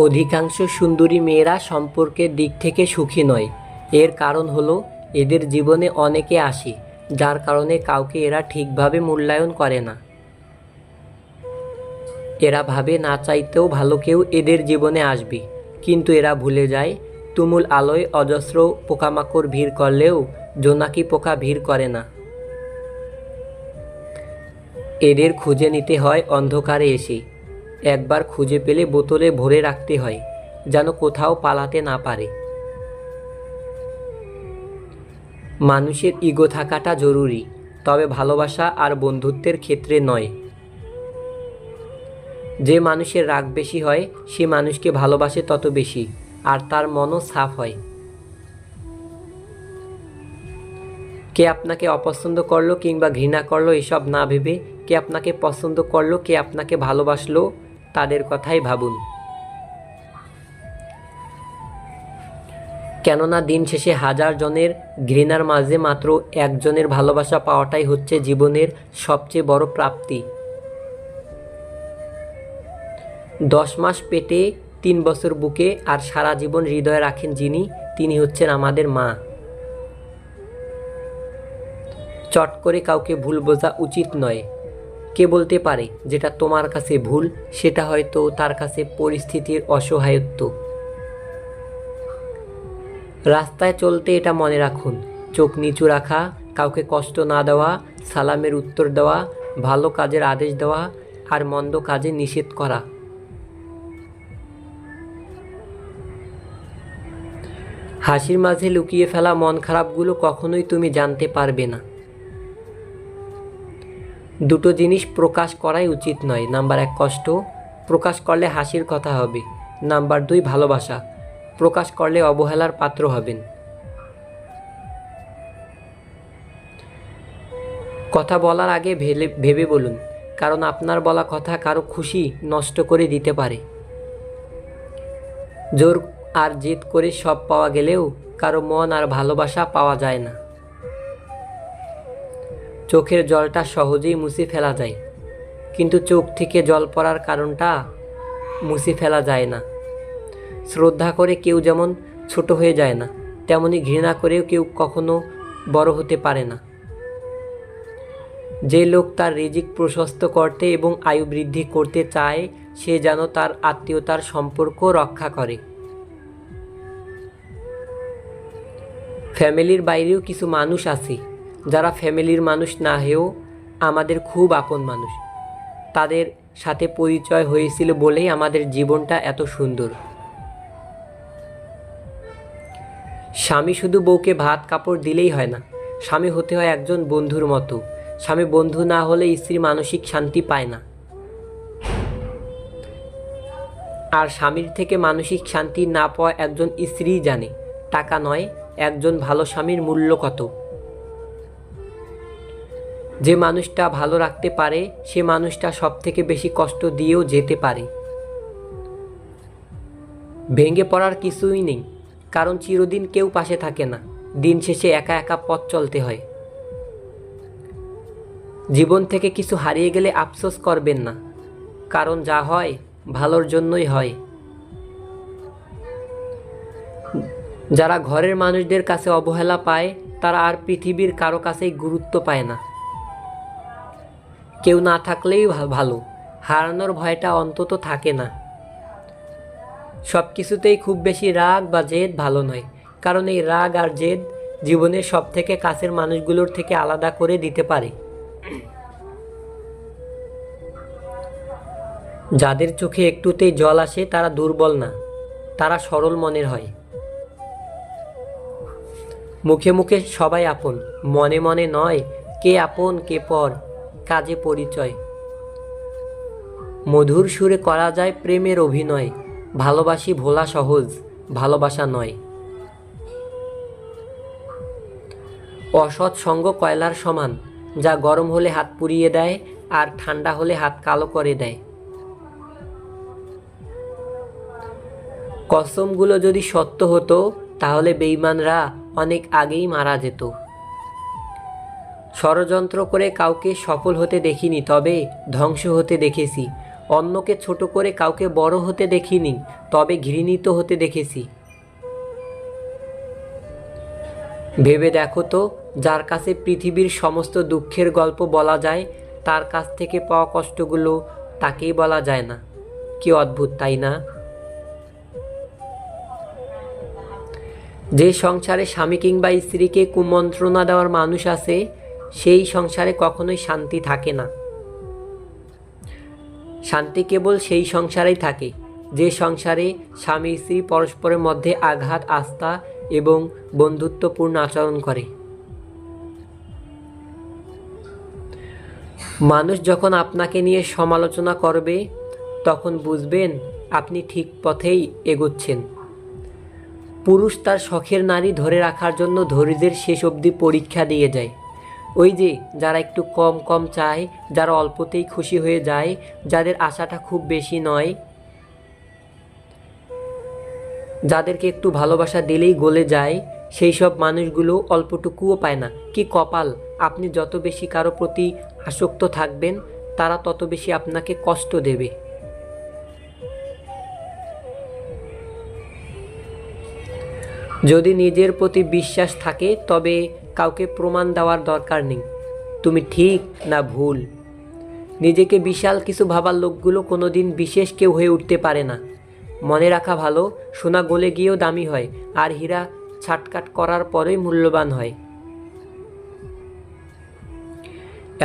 অধিকাংশ সুন্দরী মেয়েরা সম্পর্কের দিক থেকে সুখী নয়। এর কারণ হলো এদের জীবনে অনেকে আসে, যার কারণে কাউকে এরা ঠিকভাবে মূল্যায়ন করে না। এরা ভাবে না চাইতেও ভালো কেউ এদের জীবনে আসবে, কিন্তু এরা ভুলে যায় তুমুল আলোয় অজস্র পোকামাকড় ভিড় করলেও জোনাকি পোকা ভিড় করে না। এদের খুঁজে নিতে হয় অন্ধকারে এসে, একবার খুঁজে পেলে বোতলে ভরে রাখতে হয়, যেন কোথাও পালাতে না পারে। মানুষের ইগো থাকাটা জরুরি, তবে ভালোবাসা আর বন্ধুত্বের ক্ষেত্রে নয়। যে মানুষের রাগ বেশি হয় সে মানুষকে ভালোবাসে তত বেশি, আর তার মনও সাফ হয়। কে আপনাকে অপছন্দ করলো কিংবা ঘৃণা করলো এসব না ভেবে কে আপনাকে পছন্দ করলো, কে আপনাকে ভালোবাসলো, তাদের কথাই ভাবুন। কেননা দিন শেষে হাজার জনের ঘৃণার মাঝে মাত্র একজনের ভালোবাসা পাওয়াটাই হচ্ছে জীবনের সবচেয়ে বড় প্রাপ্তি। 10 মাস পেটে, 3 বছর বুকে, আর সারা জীবন হৃদয়ে রাখেন যিনি, তিনি হচ্ছেন আমাদের মা। চট করে কাউকে ভুল বোঝা উচিত নয়। কে বলতে পারে যেটা তোমার কাছে ভুল, সেটা হয়তো তার কাছে পরিস্থিতির অসহায়ত্ব। রাস্তায় চলতে এটা মনে রাখুন, চোখ নিচু রাখা, কাউকে কষ্ট না দেওয়া, সালামের উত্তর দেওয়া, ভালো কাজের আদেশ দেওয়া, আর মন্দ কাজে নিষেধ করা। হাসির মাঝে লুকিয়ে ফেলা মন খারাপগুলো কখনোই তুমি জানতে পারবে না। দুটো জিনিস প্রকাশ করাই উচিত নয়। নাম্বার 1 কষ্ট, প্রকাশ করলে হাসির কথা হবে। নাম্বার 2 ভালোবাসা, প্রকাশ করলে অবহেলার পাত্র হবেন। কথা বলার আগে ভেবে বলুন, কারণ আপনার বলা কথা কারো খুশি নষ্ট করে দিতে পারে। জোর আর জেদ করে সব পাওয়া গেলেও কারো মন আর ভালোবাসা পাওয়া যায় না। চোখের জলটা সহজেই মুছে ফেলা যায়, কিন্তু চোখ থেকে জল পড়ার কারণটা মুছে ফেলা যায় না। শ্রদ্ধা করে কেউ যেমন ছোট হয়ে যায় না, তেমনি ঘৃণা করেও কেউ কখনো বড় হতে পারে না। যে লোক তার রিজিক প্রশস্ত করতে এবং আয়ু বৃদ্ধি করতে চায়, সে যেন তার আত্মীয়তার সম্পর্ক রক্ষা করে। ফ্যামিলির বাইরেও কিছু মানুষ আছে যারা ফ্যামিলির মানুষ না হয়েও আমাদের খুব আপন মানুষ। তাদের সাথে পরিচয় হয়েছিল বলেই আমাদের জীবনটা এত সুন্দর। স্বামী শুধু বউকে ভাত কাপড় দিলেই হয় না, স্বামী হতে হয় একজন বন্ধুর মতো। স্বামী বন্ধু না হলে স্ত্রী মানসিক শান্তি পায় না। আর স্বামীর থেকে মানসিক শান্তি না পাওয়া একজন স্ত্রীই জানে টাকা নয়, একজন ভালো স্বামীর মূল্য কত। যে মানুষটা ভালো রাখতে পারে সে মানুষটা সব থেকে বেশি কষ্ট দিয়েও যেতে পারে। ভেঙে পড়ার কিছুই নেই, কারণ চিরদিন কেউ পাশে থাকে না। দিন শেষে একা একা পথ চলতে হয়। জীবন থেকে কিছু হারিয়ে গেলে আফসোস করবেন না, কারণ যা হয় ভালোর জন্যই হয়। যারা ঘরের মানুষদের কাছে অবহেলা পায় তারা আর পৃথিবীর কারো কাছেই গুরুত্ব পায় না। কেউ না থাকলেই ভালো, হারানোর ভয়টা অন্তত থাকে না। সব কিছুতেই খুব বেশি রাগ বা জেদ ভালো নয়, কারণ এই রাগ আর জেদ জীবনের সব থেকে কাছের মানুষগুলোর থেকে আলাদা করে দিতে পারে। যাদের চোখে একটুতেই জল আসে তারা দুর্বল না, তারা সরল মনের হয়। মুখে মুখে সবাই আপন, মনে মনে নয়। কে আপন কে পর, কাজে পরিচয়। মধুর সুরে করা যায় প্রেমের অভিনয়। ভালোবাসি ভোলা সহজ, ভালোবাসা নয়। অসৎ সঙ্গ কয়লার সমান, যা গরম হলে হাত পুড়িয়ে দেয় আর ঠান্ডা হলে হাত কালো করে দেয়। কসমগুলো যদি সত্য হতো তাহলে বেঈমানরা অনেক আগেই মারা যেত। ষড়যন্ত্র করে কাউকে সফল হতে দেখিনি, তবে ধ্বংস হতে দেখেছি। অন্যকে ছোট করে কাউকে বড় হতে দেখিনি, তবে ঘৃণিত হতে দেখেছি। ভেবে দেখো তো, যার কাছে পৃথিবীর সমস্ত দুঃখের গল্প বলা যায়, তার কাছ থেকে পাওয়া কষ্টগুলো তাকেই বলা যায় না। কি অদ্ভুত, তাই না? যে সংসারে স্বামী কিংবা স্ত্রীকে কুমন্ত্রণা দেওয়ার মানুষ আছে, সেই সংসারে কখনোই শান্তি থাকে না। শান্তি কেবল সেই সংসারেই থাকে যে সংসারে স্বামী স্ত্রী পরস্পরের মধ্যে আঘাত, আস্থা এবং বন্ধুত্বপূর্ণ আচরণ করে। মানুষ যখন আপনাকে নিয়ে সমালোচনা করবে, তখন বুঝবেন আপনি ঠিক পথেই এগোচ্ছেন। পুরুষ তার শখের নারী ধরে রাখার জন্য ধৈর্যের শেষ অবধি পরীক্ষা দিয়ে যায়। ওই যে যারা একটু কম কম চায়, যারা অল্পতেই খুশি হয়ে যায়, যাদের আশাটা খুব বেশি নয়, যাদেরকে একটু ভালোবাসা দিলেই গলে যায়, সেই সব মানুষগুলো অল্পটুকুও পায় না। কি কপাল! আপনি যত বেশি কারো প্রতি আসক্ত থাকবেন, তারা তত বেশি আপনাকে কষ্ট দেবে। যদি নিজের প্রতি বিশ্বাস থাকে, তবে কাউকে প্রমাণ দেওয়ার দরকার নেই তুমি ঠিক না ভুল। নিজেকে বিশাল কিছু ভাবার লোকগুলো কোনোদিন বিশেষ কেউ হয়ে উঠতে পারে না। মনে রাখা ভালো, সোনা গলে গিয়েও দামি হয়, আর হীরা ছাটকাট করার পরেই মূল্যবান হয়।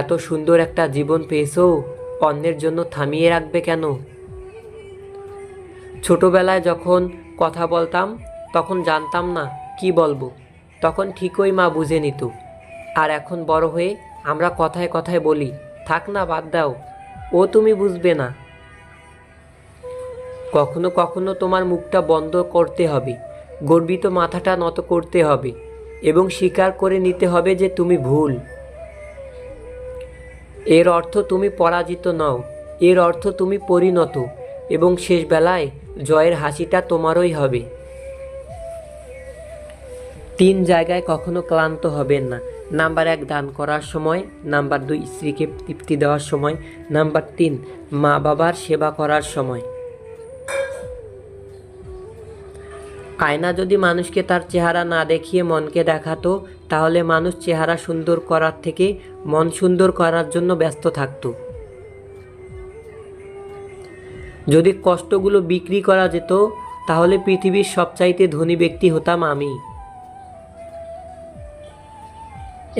এত সুন্দর একটা জীবন পেয়েছো, অন্যের জন্য থামিয়ে রাখবে কেন? ছোটবেলায় যখন কথা বলতাম, তখন জানতাম না কি বলবো, তখন ঠিকই মা বুঝে নিত। আর এখন বড় হয়ে আমরা কথায় কথায় বলি, থাক না, বাদ দাও, ও তুমি বুঝবে না। কখনো কখনো তোমার মুখটা বন্ধ করতে হবে, গর্বিত মাথাটা নত করতে হবে এবং স্বীকার করে নিতে হবে যে তুমি ভুল। এর অর্থ তুমি পরাজিত নও, এর অর্থ তুমি পরিণত, এবং শেষ বেলায় জয়ের হাসিটা তোমারই হবে। 3 জায়গায় কখনো ক্লান্ত হবেন না। নাম্বার 1, দান করার সময়। নাম্বার 2, স্ত্রীকে তৃপ্তি দেওয়ার সময়। নাম্বার 3, মা বাবার সেবা করার সময়। আয়না যদি মানুষকে তার চেহারা না দেখিয়ে মনকে দেখাতো, তাহলে মানুষ চেহারা সুন্দর করার থেকে মন সুন্দর করার জন্য ব্যস্ত থাকত। যদি কষ্টগুলো বিক্রি করা যেত, তাহলে পৃথিবীর সবচাইতে ধনী ব্যক্তি হতাম আমি।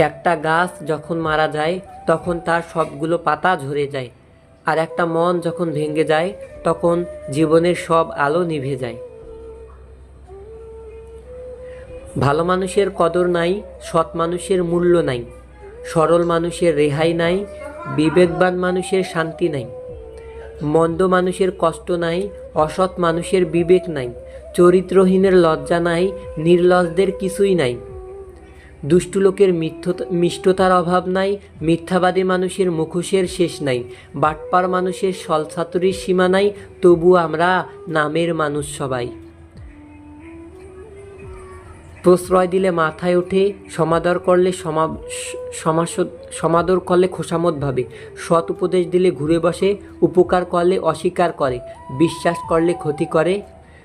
একটা গাছ যখন মারা যায়, তখন তার সবগুলো পাতা ঝরে যায়, আর একটা মন যখন ভেঙে যায়, তখন জীবনের সব আলো নিভে যায়। ভালো মানুষের কদর নাই, সৎ মানুষের মূল্য নাই, সরল মানুষের রেহাই নাই, বিবেকবান মানুষের শান্তি নাই, মন্দ মানুষের কষ্ট নাই, অসৎ মানুষের বিবেক নাই, চরিত্রহীনের লজ্জা নাই, নির্লজ্জদের কিছুই নাই, দুষ্টু লোকের মিষ্টতার অভাব নাই, মিথ্যাবাদী মানুষের মুখোশের শেষ নাই, বাটপার মানুষের ছলছাতুরির সীমা নাই, তবু আমরা নামের মানুষ সবাই। প্রশ্রয় দিলে মাথায় ওঠে, সমাদর করলে সমাদর করলে খোসামত ভাবে, সৎ উপদেশ দিলে ঘুরে বসে, উপকার করলে অস্বীকার করে, বিশ্বাস করলে ক্ষতি করে,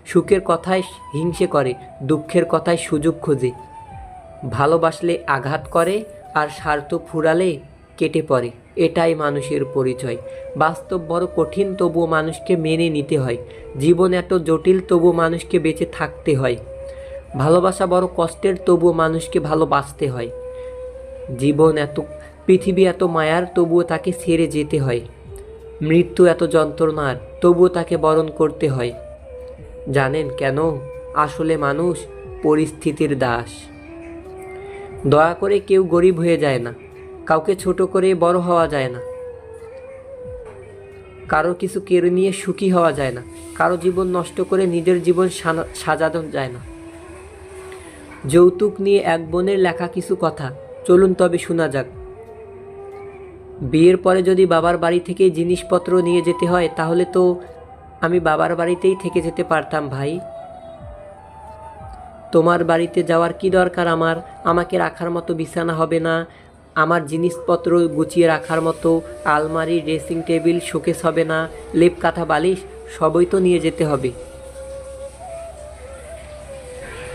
সুখের কথায় হিংসে করে, দুঃখের কথায় সুযোগ খোঁজে, ভালোবাসলে আঘাত করে, আর স্বার্থ ফুরালে কেটে পড়ে। এটাই মানুষের পরিচয়। বাস্তব বড় কঠিন, তবুও মানুষকে মেনে নিতে হয়। জীবন এত জটিল, তবুও মানুষকে বেঁচে থাকতে হয়। ভালোবাসা বড় কষ্টের, তবুও মানুষকে ভালোবাসতে হয়। পৃথিবী এত মায়ার, তবুও তাকে ছেড়ে যেতে হয়। মৃত্যু এত যন্ত্রণার, তবুও তাকে বরণ করতে হয়। জানেন কেন? আসলে মানুষ পরিস্থিতির দাস। দয়া করে কেউ গরিব হয়ে যায় না, কাউকে ছোট করে বড় হওয়া যায় না, কারো কিছু কেড়ে নিয়ে সুখী হওয়া যায় না, কারো জীবন নষ্ট করে নিজের জীবন সাজানো যায় না। যৌতুক নিয়ে এক বোনের লেখা কিছু কথা, চলুন তবে শোনা যাক। বিয়ের পরে যদি বাবার বাড়ি থেকে জিনিসপত্র নিয়ে যেতে হয়, তাহলে তো আমি বাবার বাড়িতেই থেকে যেতে পারতাম ভাই। তোমার বাড়িতে যাওয়ার কি দরকার আমার? আমাকে রাখার মতো বিছানা হবে না, আমার জিনিসপত্র গুছিয়ে রাখার মতো আলমারি, ড্রেসিং টেবিল, শোকেস হবে না, লেপ কাঁথা বালিশ সবই তো নিয়ে যেতে হবে।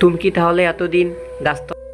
তুমি কি তাহলে এতদিন গাছতলা